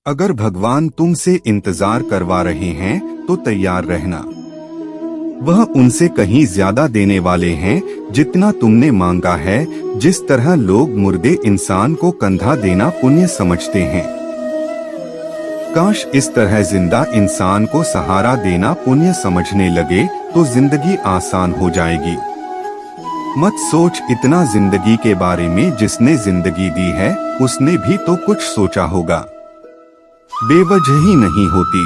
अगर भगवान तुमसे इंतजार करवा रहे हैं तो तैयार रहना। वह उनसे कहीं ज्यादा देने वाले हैं जितना तुमने मांगा है। जिस तरह लोग मुर्दे इंसान को कंधा देना पुण्य समझते हैं, काश इस तरह जिंदा इंसान को सहारा देना पुण्य समझने लगे तो जिंदगी आसान हो जाएगी। मत सोच इतना जिंदगी के बारे में। जिसने जिंदगी दी है उसने भी तो कुछ सोचा होगा। बेवजह ही नहीं होती।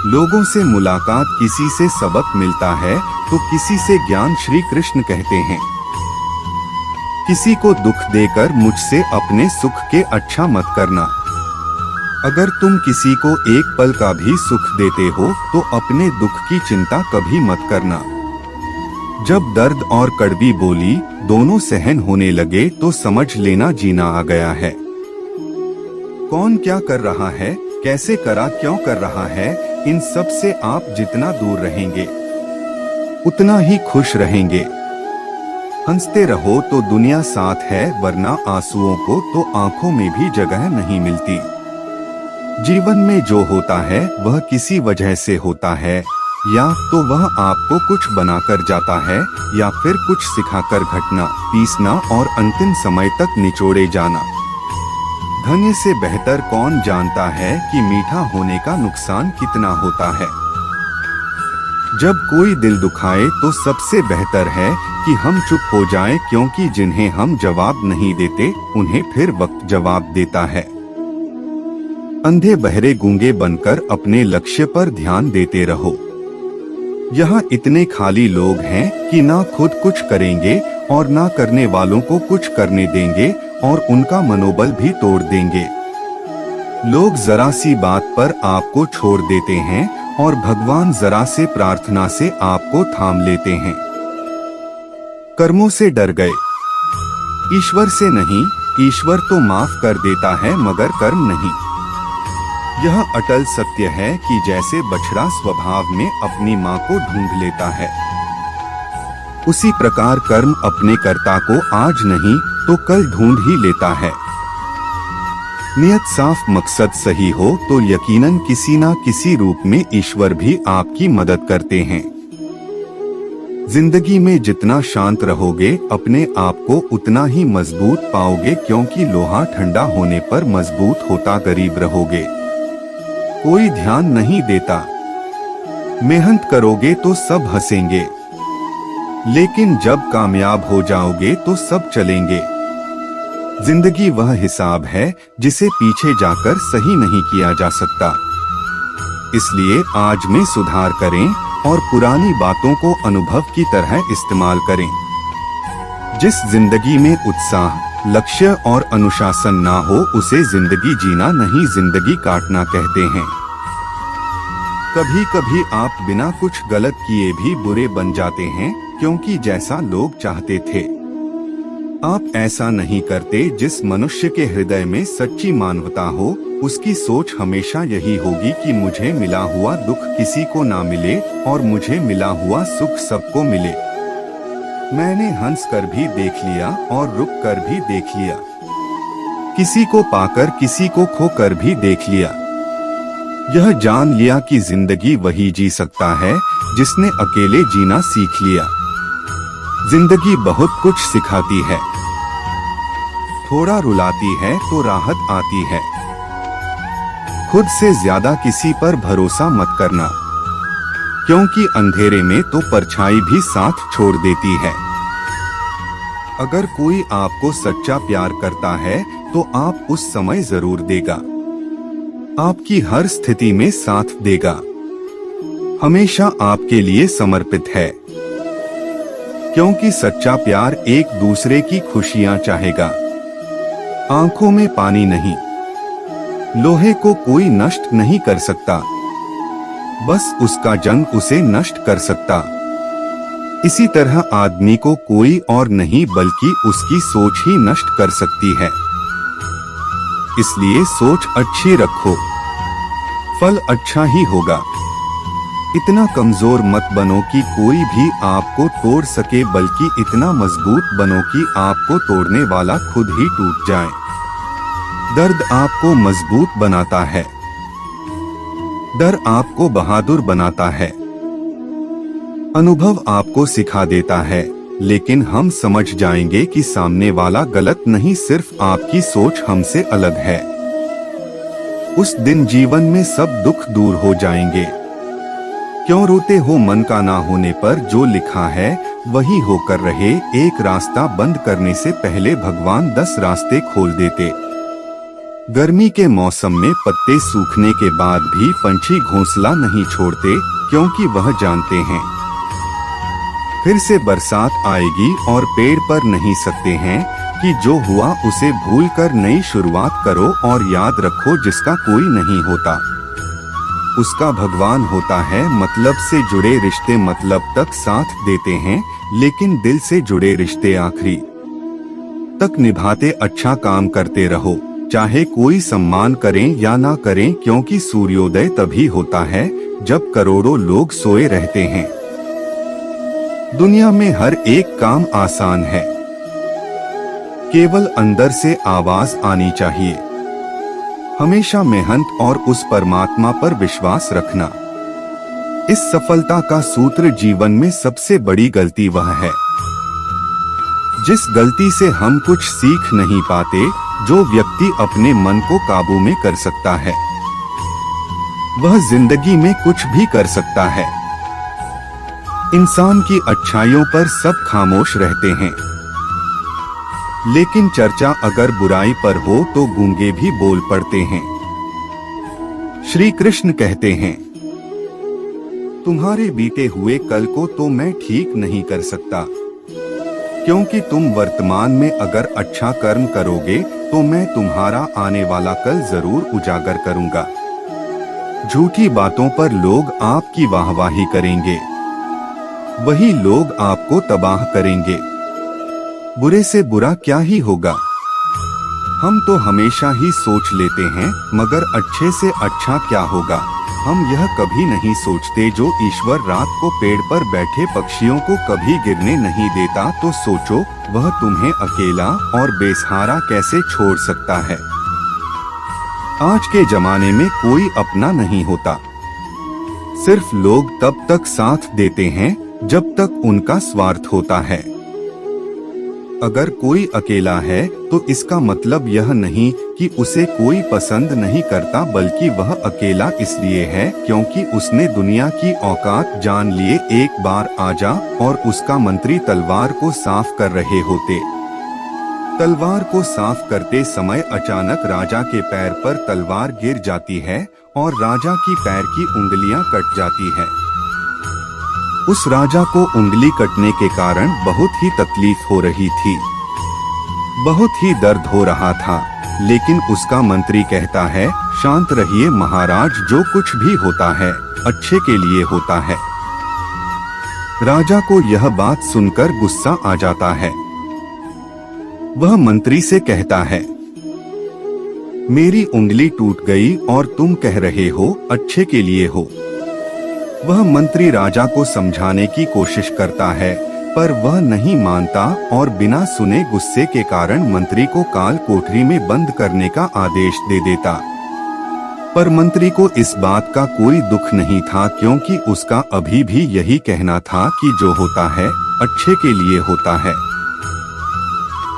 लोगों से मुलाकात, किसी से सबक मिलता है तो किसी से ज्ञान। श्री कृष्ण कहते हैं, किसी को दुख देकर मुझसे अपने सुख के अच्छा मत करना। अगर तुम किसी को एक पल का भी सुख देते हो तो अपने दुख की चिंता कभी मत करना। जब दर्द और कड़वी बोली दोनों सहन होने लगे तो समझ लेना जीना आ गया है। कौन क्या कर रहा है, कैसे करा, क्यों कर रहा है, इन सब से आप जितना दूर रहेंगे उतना ही खुश रहेंगे। हंसते रहो तो दुनिया साथ है, वरना आंसुओं को तो आंखों में भी जगह नहीं मिलती। जीवन में जो होता है वह किसी वजह से होता है, या तो वह आपको कुछ बनाकर जाता है या फिर कुछ सिखाकर घटना पीसना और अंतिम समय तक निचोड़े जाना। धन्य से बेहतर कौन जानता है कि मीठा होने का नुकसान कितना होता है। जब कोई दिल दुखाए तो सबसे बेहतर है कि हम चुप हो जाएं, क्योंकि जिन्हें हम जवाब नहीं देते उन्हें फिर वक्त जवाब देता है। अंधे बहरे गूंगे बनकर अपने लक्ष्य पर ध्यान देते रहो। यहाँ इतने खाली लोग हैं कि ना खुद कुछ करेंगे और ना करने वालों को कुछ करने देंगे और उनका मनोबल भी तोड़ देंगे। लोग जरा सी बात पर आपको छोड़ देते हैं और भगवान जरा से प्रार्थना से आपको थाम लेते हैं। कर्मों से डर गए, ईश्वर से नहीं। ईश्वर तो माफ कर देता है मगर कर्म नहीं। यह अटल सत्य है कि जैसे बछड़ा स्वभाव में अपनी मां को ढूंढ लेता है, उसी प्रकार कर्म अपने कर्ता को आज नहीं तो कल ढूंढ ही लेता है। नियत साफ, मकसद सही हो तो यकीनन किसी ना किसी रूप में ईश्वर भी आपकी मदद करते हैं। जिंदगी में जितना शांत रहोगे अपने आप को उतना ही मजबूत पाओगे, क्योंकि लोहा ठंडा होने पर मजबूत होता। गरीब रहोगे कोई ध्यान नहीं देता। मेहनत करोगे तो सब हंसेंगे, लेकिन जब कामयाब हो जाओगे तो सब चलेंगे। जिंदगी वह हिसाब है जिसे पीछे जाकर सही नहीं किया जा सकता। इसलिए आज में सुधार करें और पुरानी बातों को अनुभव की तरह इस्तेमाल करें। जिस जिंदगी में उत्साह, लक्ष्य और अनुशासन ना हो उसे जिंदगी जीना नहीं, जिंदगी काटना कहते हैं। कभी कभी आप बिना कुछ गलत किए भी बुरे बन जाते हैं, क्योंकि जैसा लोग चाहते थे आप ऐसा नहीं करते। जिस मनुष्य के हृदय में सच्ची मानवता हो उसकी सोच हमेशा यही होगी कि मुझे मिला हुआ दुख किसी को ना मिले और मुझे मिला हुआ सुख सबको मिले। मैंने हंस कर भी देख लिया और रुक कर भी देख लिया, किसी को पाकर किसी को खो कर भी देख लिया। यह जान लिया कि जिंदगी वही जी सकता है जिसने अकेले जीना सीख लिया। जिंदगी बहुत कुछ सिखाती है, थोड़ा रुलाती है तो राहत आती है। खुद से ज्यादा किसी पर भरोसा मत करना, क्योंकि अंधेरे में तो परछाई भी साथ छोड़ देती है। अगर कोई आपको सच्चा प्यार करता है तो आप उस समय जरूर देगा, आपकी हर स्थिति में साथ देगा, हमेशा आपके लिए समर्पित है। क्योंकि सच्चा प्यार एक दूसरे की खुशियां चाहेगा, आंखों में पानी नहीं। लोहे को कोई नष्ट नहीं कर सकता, बस उसका जंग उसे नष्ट कर सकता। इसी तरह आदमी को कोई और नहीं बल्कि उसकी सोच ही नष्ट कर सकती है। इसलिए सोच अच्छी रखो, फल अच्छा ही होगा। इतना कमजोर मत बनो कि कोई भी आपको तोड़ सके, बल्कि इतना मजबूत बनो कि आपको तोड़ने वाला खुद ही टूट जाए। दर्द आपको मजबूत बनाता है, डर आपको बहादुर बनाता है, अनुभव आपको सिखा देता है, लेकिन हम समझ जाएंगे कि सामने वाला गलत नहीं, सिर्फ आपकी सोच हमसे अलग है। उस दिन जीवन में सब दुख दूर हो जाएंगे। क्यों रोते हो मन का ना होने पर, जो लिखा है वही होकर रहे। एक रास्ता बंद करने से पहले भगवान 10 रास्ते खोल देते। गर्मी के मौसम में पत्ते सूखने के बाद भी पंछी घोंसला नहीं छोड़ते, क्योंकि वह जानते हैं फिर से बरसात आएगी और पेड़ पर नहीं सकते हैं कि जो हुआ उसे भूलकर नई शुरुआत करो। और याद रखो, जिसका कोई नहीं होता उसका भगवान होता है। मतलब से जुड़े रिश्ते मतलब तक साथ देते हैं, लेकिन दिल से जुड़े रिश्ते आखिरी तक निभाते। अच्छा काम करते रहो, चाहे कोई सम्मान करें या ना करें, क्योंकि सूर्योदय तभी होता है जब करोड़ों लोग सोए रहते हैं। दुनिया में हर एक काम आसान है, केवल अंदर से आवाज आनी चाहिए। हमेशा मेहनत और उस परमात्मा पर विश्वास रखना। इस सफलता का सूत्र जीवन में सबसे बड़ी गलती वह है जिस गलती से हम कुछ सीख नहीं पाते। जो व्यक्ति अपने मन को काबू में कर सकता है वह जिंदगी में कुछ भी कर सकता है। इंसान की अच्छाइयों पर सब खामोश रहते हैं, लेकिन चर्चा अगर बुराई पर हो तो गूंगे भी बोल पड़ते हैं। श्री कृष्ण कहते हैं, तुम्हारे बीते हुए कल को तो मैं ठीक नहीं कर सकता, क्योंकि तुम वर्तमान में अगर अच्छा कर्म करोगे तो मैं तुम्हारा आने वाला कल जरूर उजागर करूंगा। झूठी बातों पर लोग आपकी वाहवाही करेंगे, वही लोग आपको तबाह करेंगे। बुरे से बुरा क्या ही होगा। हम तो हमेशा ही सोच लेते हैं, मगर अच्छे से अच्छा क्या होगा। हम यह कभी नहीं सोचते, जो ईश्वर रात को पेड़ पर बैठे पक्षियों को कभी गिरने नहीं देता, तो सोचो वह तुम्हें अकेला और बेसहारा कैसे छोड़ सकता है। आज के जमाने में कोई अपना नहीं होता, सिर्फ लोग तब तक साथ देते हैं जब तक उनका स्वार्थ होता है। अगर कोई अकेला है तो इसका मतलब यह नहीं कि उसे कोई पसंद नहीं करता, बल्कि वह अकेला इसलिए है क्योंकि उसने दुनिया की औकात जान लिए। एक बार आजा और उसका मंत्री तलवार को साफ कर रहे होते। तलवार को साफ करते समय अचानक राजा के पैर पर तलवार गिर जाती है और राजा की पैर की उंगलियां कट जाती है। उस राजा को उंगली कटने के कारण बहुत ही तकलीफ हो रही थी, बहुत ही दर्द हो रहा था, लेकिन उसका मंत्री कहता है, शांत रहिए महाराज, जो कुछ भी होता है अच्छे के लिए होता है। राजा को यह बात सुनकर गुस्सा आ जाता है। वह मंत्री से कहता है, मेरी उंगली टूट गई और तुम कह रहे हो अच्छे के लिए हो। वह मंत्री राजा को समझाने की कोशिश करता है, पर वह नहीं मानता और बिना सुने गुस्से के कारण मंत्री को काल कोठरी में बंद करने का आदेश दे देता। पर मंत्री को इस बात का कोई दुख नहीं था, क्योंकि उसका अभी भी यही कहना था कि जो होता है अच्छे के लिए होता है।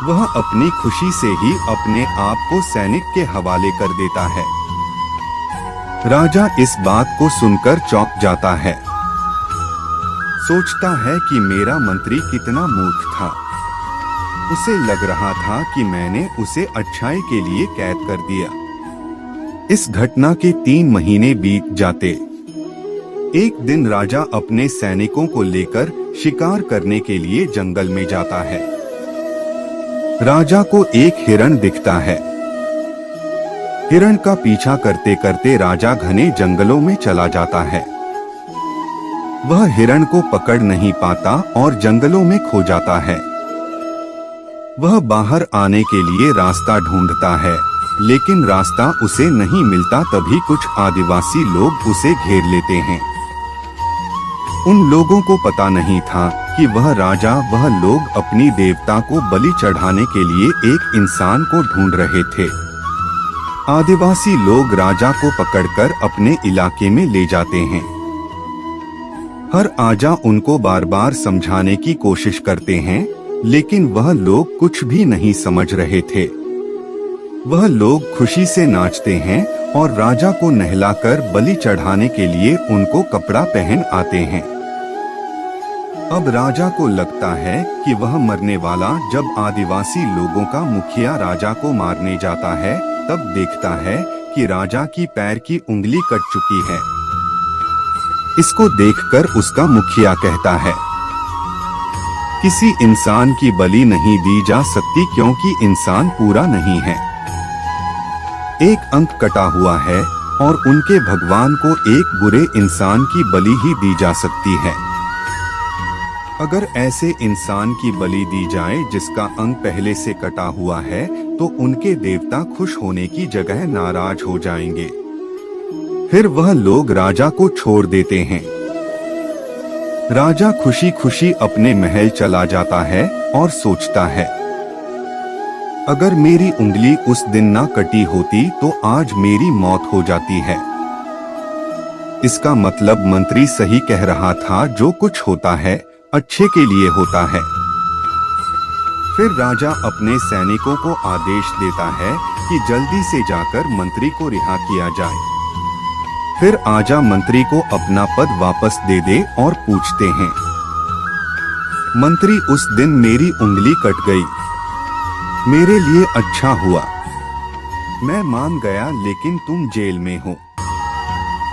वह अपनी खुशी से ही अपने आप को सैनिक के हवाले कर देता है। राजा इस बात को सुनकर चौंक जाता है, सोचता है कि मेरा मंत्री कितना मूर्ख था। उसे लग रहा था कि मैंने उसे अच्छाई के लिए कैद कर दिया। इस घटना के 3 महीने बीत जाते। एक दिन राजा अपने सैनिकों को लेकर शिकार करने के लिए जंगल में जाता है। राजा को एक हिरण दिखता है। हिरण का पीछा करते करते राजा घने जंगलों में चला जाता है। वह हिरण को पकड़ नहीं पाता और जंगलों में खो जाता है। वह बाहर आने के लिए रास्ता ढूंढता है, लेकिन रास्ता उसे नहीं मिलता। तभी कुछ आदिवासी लोग उसे घेर लेते हैं। उन लोगों को पता नहीं था कि वह राजा, वह लोग अपनी देवता को बलि चढ़ाने के लिए एक इंसान को ढूंढ रहे थे। आदिवासी लोग राजा को पकड़कर अपने इलाके में ले जाते हैं। हर राजा उनको बार बार समझाने की कोशिश करते हैं, लेकिन वह लोग कुछ भी नहीं समझ रहे थे। वह लोग खुशी से नाचते हैं और राजा को नहलाकर बलि चढ़ाने के लिए उनको कपड़ा पहन आते हैं। अब राजा को लगता है कि वह मरने वाला। जब आदिवासी लोगों का मुखिया राजा को मारने जाता है, तब देखता है कि राजा की पैर की उंगली कट चुकी है। इसको देखकर उसका मुखिया कहता है, किसी इंसान की बलि नहीं दी जा सकती क्योंकि इंसान पूरा नहीं है। एक अंग कटा हुआ है और उनके भगवान को एक बुरे इंसान की बलि ही दी जा सकती है। अगर ऐसे इंसान की बलि दी जाए जिसका अंग पहले से कटा हुआ है, तो उनके देवता खुश होने की जगह नाराज हो जाएंगे। फिर वह लोग राजा को छोड़ देते हैं। राजा खुशी खुशी अपने महल चला जाता है और सोचता है, अगर मेरी उंगली उस दिन ना कटी होती तो आज मेरी मौत हो जाती है। इसका मतलब मंत्री सही कह रहा था, जो कुछ होता है अच्छे के लिए होता है। फिर राजा अपने सैनिकों को आदेश देता है कि जल्दी से जाकर मंत्री को रिहा किया जाए। फिर राजा मंत्री को अपना पद वापस दे दे और पूछते हैं, मंत्री उस दिन मेरी उंगली कट गई, मेरे लिए अच्छा हुआ, मैं मान गया, लेकिन तुम जेल में हो,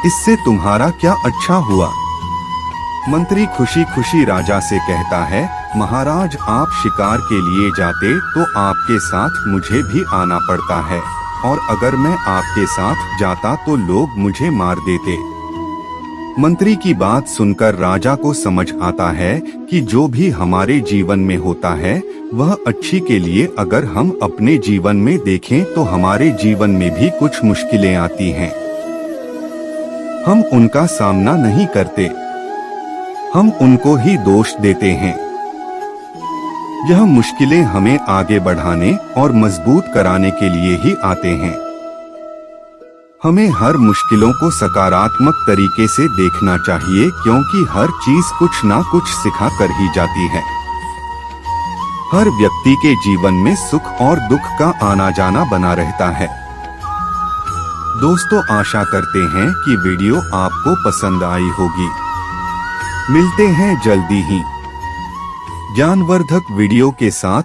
इससे तुम्हारा क्या अच्छा हुआ? मंत्री खुशी खुशी राजा से कहता है, महाराज आप शिकार के लिए जाते तो आपके साथ मुझे भी आना पड़ता है, और अगर मैं आपके साथ जाता तो लोग मुझे मार देते। मंत्री की बात सुनकर राजा को समझ आता है कि जो भी हमारे जीवन में होता है वह अच्छी के लिए। अगर हम अपने जीवन में देखें तो हमारे जीवन में भी कुछ मुश्किलें आती हैं, हम उनका सामना नहीं करते, हम उनको ही दोष देते हैं। यह मुश्किलें हमें आगे बढ़ाने और मजबूत कराने के लिए ही आते हैं। हमें हर मुश्किलों को सकारात्मक तरीके से देखना चाहिए, क्योंकि हर चीज कुछ ना कुछ सिखा कर ही जाती है। हर व्यक्ति के जीवन में सुख और दुख का आना जाना बना रहता है। दोस्तों, आशा करते हैं कि वीडियो आपको पसंद आई होगी। मिलते हैं जल्दी ही ज्ञानवर्धक वीडियो के साथ।